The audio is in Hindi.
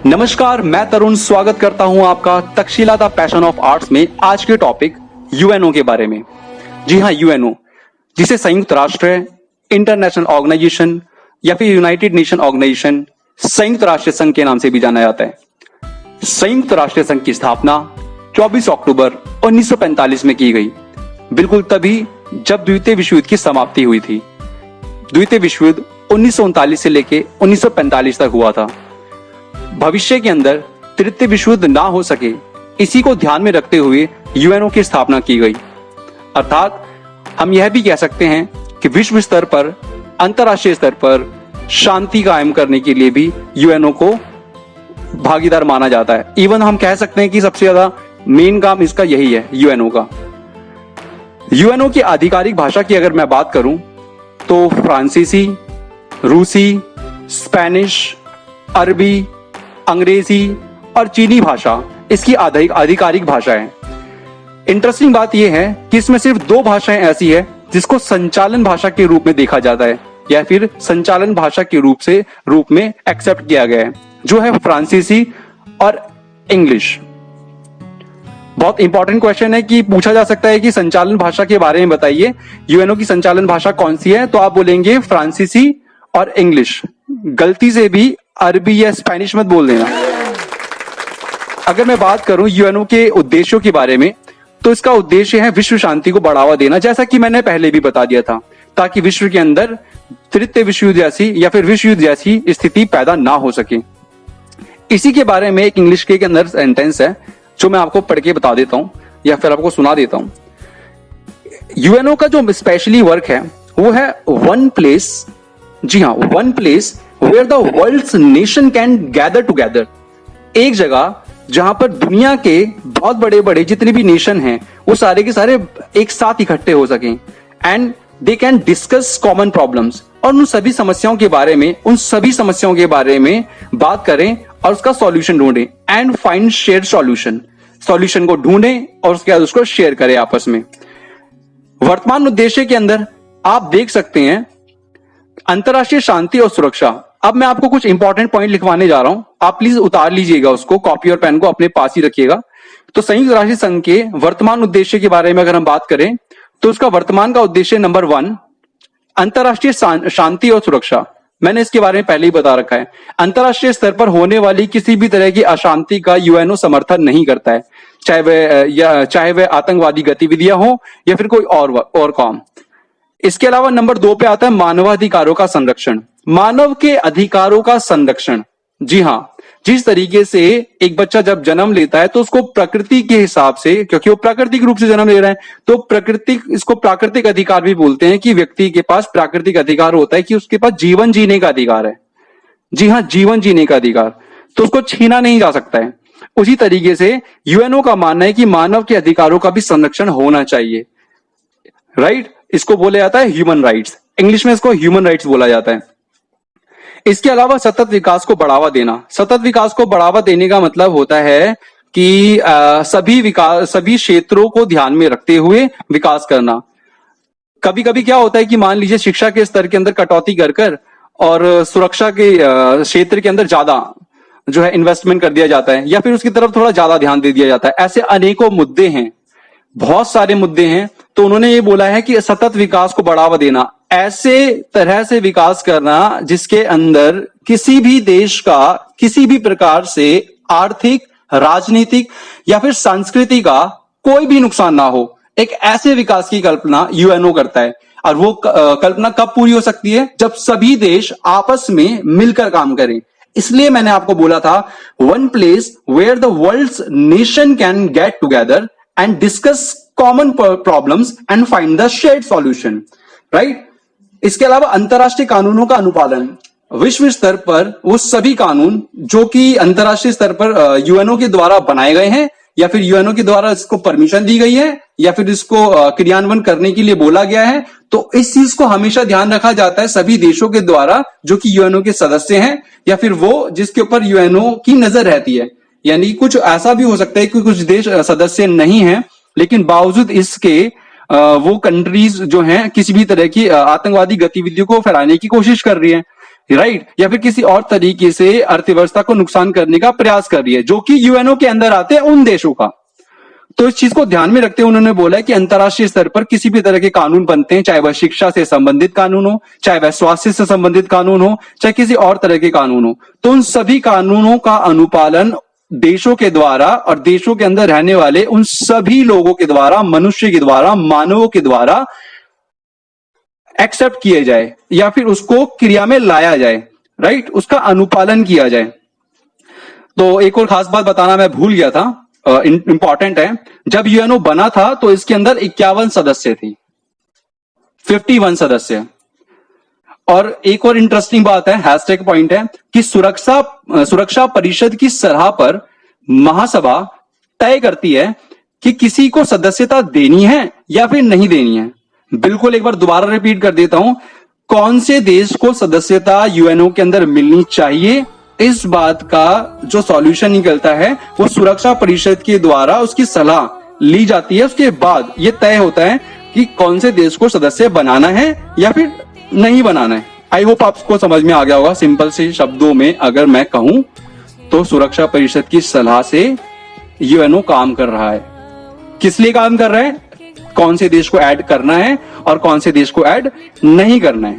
नमस्कार, मैं तरुण स्वागत करता हूं आपका Takshashila the passion of arts में। आज के टॉपिक यूएनओ के बारे में। जी हां, यूएनओ, जिसे संयुक्त राष्ट्र इंटरनेशनल ऑर्गेनाइजेशन या फिर यूनाइटेड नेशन ऑर्गेनाइजेशन, संयुक्त राष्ट्र संघ के नाम से भी जाना जाता है। संयुक्त राष्ट्र संघ की स्थापना 24 अक्टूबर 1945 में की गई, बिल्कुल तभी जब द्वितीय विश्व युद्ध की समाप्ति हुई थी। द्वितीय विश्व युद्ध 1939 से लेकर 1945 तक हुआ था। भविष्य के अंदर तृतीय विश्व युद्ध ना हो सके, इसी को ध्यान में रखते हुए यूएनओ की स्थापना की गई। अर्थात हम यह भी कह सकते हैं कि विश्व स्तर पर, अंतरराष्ट्रीय स्तर पर शांति कायम करने के लिए भी यूएनओ को भागीदार माना जाता है। इवन हम कह सकते हैं कि सबसे ज्यादा मेन काम इसका यही है, यूएनओ का। यूएनओ की आधिकारिक भाषा की अगर मैं बात करूं तो फ्रांसीसी, रूसी, स्पेनिश, अरबी, अंग्रेजी और चीनी भाषा इसकी आधिकारिक भाषा है। इंटरेस्टिंग बात यह है कि इसमें सिर्फ दो भाषाएं ऐसी है जिसको संचालन भाषा के रूप में देखा जाता है या फिर संचालन भाषा के रूप में एक्सेप्ट किया गया है, जो है फ्रांसीसी और इंग्लिश। बहुत इंपॉर्टेंट क्वेश्चन है कि पूछा जा सकता है कि संचालन भाषा के बारे में बताइए, यूएनओ की संचालन भाषा कौन सी है, तो आप बोलेंगे फ्रांसीसी और इंग्लिश। गलती से भी अरबी या स्पेनिश मत बोल देना। अगर मैं बात करूं यूएनओ के उद्देश्यों के बारे में, तो इसका उद्देश्य है विश्व शांति को बढ़ावा देना, जैसा कि मैंने पहले भी बता दिया था, ताकि विश्व के अंदर तृतीय विश्व युद्ध जैसी या फिर विश्व युद्ध जैसी स्थिति पैदा ना हो सके। इसी के बारे में एक इंग्लिश के अंदर सेंटेंस है जो मैं आपको पढ़ के बता देता हूं या फिर आपको सुना देता हूं। यूएनओ का जो स्पेशली वर्क है वो है वन प्लेस, जी हां, one place where the world's nation can gather together. एक जगह जहां पर दुनिया के बहुत बड़े बड़े जितने भी नेशन हैं वो सारे के सारे एक साथ इकट्ठे हो सकें and they can discuss common problems, और उन सभी समस्याओं के बारे में बात करें और उसका सॉल्यूशन ढूंढें एंड फाइंड शेयर सॉल्यूशन को ढूंढें और उसके बाद उसको शेयर करें आपस में। वर्तमान उद्देश्य के अंदर आप देख सकते हैं अंतरराष्ट्रीय शांति और सुरक्षा। अब मैं आपको कुछ इंपॉर्टेंट पॉइंट लिखवाने जा रहा हूं, आप प्लीज उतार लीजिएगा उसको, कॉपी और पेन को अपने पास ही रखिएगा। तो संयुक्त राष्ट्र संघ के वर्तमान उद्देश्य के बारे में अगर हम बात करें तो उसका वर्तमान का उद्देश्य नंबर 1 अंतरराष्ट्रीय शांति और सुरक्षा। मैंने इसके बारे में पहले ही बता रखा है। अंतरराष्ट्रीय स्तर पर होने वाली किसी भी तरह की अशांति का यूएनओ समर्थन नहीं करता है, चाहे वह आतंकवादी गतिविधियां हो या फिर कोई और काम। इसके अलावा नंबर 2 पे आता है मानवाधिकारों का संरक्षण। मानव के अधिकारों का संरक्षण, जी हां, जिस तरीके से एक बच्चा जब जन्म लेता है तो उसको प्रकृति के हिसाब से, क्योंकि वो प्राकृतिक रूप से जन्म ले रहा है, तो इसको प्राकृतिक अधिकार भी बोलते हैं कि व्यक्ति के पास प्राकृतिक अधिकार होता है कि उसके पास जीवन जीने का अधिकार है। जी हां, जीवन जीने का अधिकार, तो उसको छीना नहीं जा सकता है। उसी तरीके से यूएनओ का मानना है कि मानव के अधिकारों का भी संरक्षण होना चाहिए, राइट। इसको बोला जाता है ह्यूमन राइट्स, इंग्लिश में इसको ह्यूमन राइट्स बोला जाता है। इसके अलावा सतत विकास को बढ़ावा देना। सतत विकास को बढ़ावा देने का मतलब होता है कि सभी क्षेत्रों को ध्यान में रखते हुए विकास करना। कभी कभी क्या होता है कि मान लीजिए शिक्षा के स्तर के अंदर कटौती कर और सुरक्षा के क्षेत्र के अंदर ज्यादा जो है इन्वेस्टमेंट कर दिया जाता है या फिर उसकी तरफ थोड़ा ज्यादा ध्यान दे दिया जाता है। ऐसे अनेकों मुद्दे हैं, बहुत सारे मुद्दे हैं। तो उन्होंने ये बोला है कि सतत विकास को बढ़ावा देना, ऐसे तरह से विकास करना जिसके अंदर किसी भी देश का किसी भी प्रकार से आर्थिक, राजनीतिक या फिर संस्कृति का कोई भी नुकसान ना हो। एक ऐसे विकास की कल्पना यूएनओ करता है। और वो कल्पना कब पूरी हो सकती है? जब सभी देश आपस में मिलकर काम करें। इसलिए मैंने आपको बोला था one place where the world's nation can get together and discuss common problems and find the shared solution, right. इसके अलावा अंतरराष्ट्रीय कानूनों का अनुपालन। विश्व स्तर पर वो सभी कानून जो कि अंतरराष्ट्रीय स्तर पर यूएनओ के द्वारा बनाए गए हैं या फिर यूएनओ के द्वारा इसको परमिशन दी गई है या फिर इसको क्रियान्वयन करने के लिए बोला गया है, तो इस चीज को हमेशा ध्यान रखा जाता है सभी देशों के द्वारा जो कि यूएनओ के सदस्य हैं या फिर वो जिसके ऊपर यूएनओ की नजर रहती है। यानी कुछ ऐसा भी हो सकता है कि कुछ देश सदस्य नहीं है लेकिन बावजूद इसके वो कंट्रीज जो हैं किसी भी तरह की आतंकवादी गतिविधियों को फैलाने की कोशिश कर रही है राइट, या फिर किसी और तरीके से अर्थव्यवस्था को नुकसान करने का प्रयास कर रही है, जो कि यूएनओ के अंदर आते हैं उन देशों का। तो इस चीज को ध्यान में रखते हुए उन्होंने बोला है कि अंतर्राष्ट्रीय स्तर पर किसी भी तरह के कानून बनते हैं, चाहे वह शिक्षा से संबंधित कानून हो, चाहे वह स्वास्थ्य से संबंधित कानून हो, चाहे किसी और तरह के कानून हो, तो उन सभी कानूनों का अनुपालन देशों के द्वारा और देशों के अंदर रहने वाले उन सभी लोगों के द्वारा, मनुष्य के द्वारा, मानवों के द्वारा एक्सेप्ट किए जाए या फिर उसको क्रिया में लाया जाए, राइट, उसका अनुपालन किया जाए। तो एक और खास बात बताना मैं भूल गया था, इंपॉर्टेंट है। जब यूएनओ बना था तो इसके अंदर 51 सदस्य थे, 51 सदस्य। और एक और इंटरेस्टिंग बात है, हैशटैग पॉइंट है कि सुरक्षा परिषद की सलाह पर महासभा तय करती है कि किसी को सदस्यता देनी है या फिर नहीं देनी है। बिल्कुल एक बार दोबारा रिपीट कर देता हूं, कौन से देश को सदस्यता यूएनओ के अंदर मिलनी चाहिए, इस बात का जो सॉल्यूशन निकलता है वो सुरक्षा परिषद के द्वारा उसकी सलाह ली जाती है। उसके बाद ये तय होता है कि कौन से देश को सदस्य बनाना है या फिर नहीं बनाना है। आई होप आपको समझ में आ गया होगा। सिंपल से शब्दों में अगर मैं कहूं तो सुरक्षा परिषद की सलाह से यूएनओ काम कर रहा है। किस लिए काम कर रहा है, कौन से देश को ऐड करना है और कौन से देश को ऐड नहीं करना है।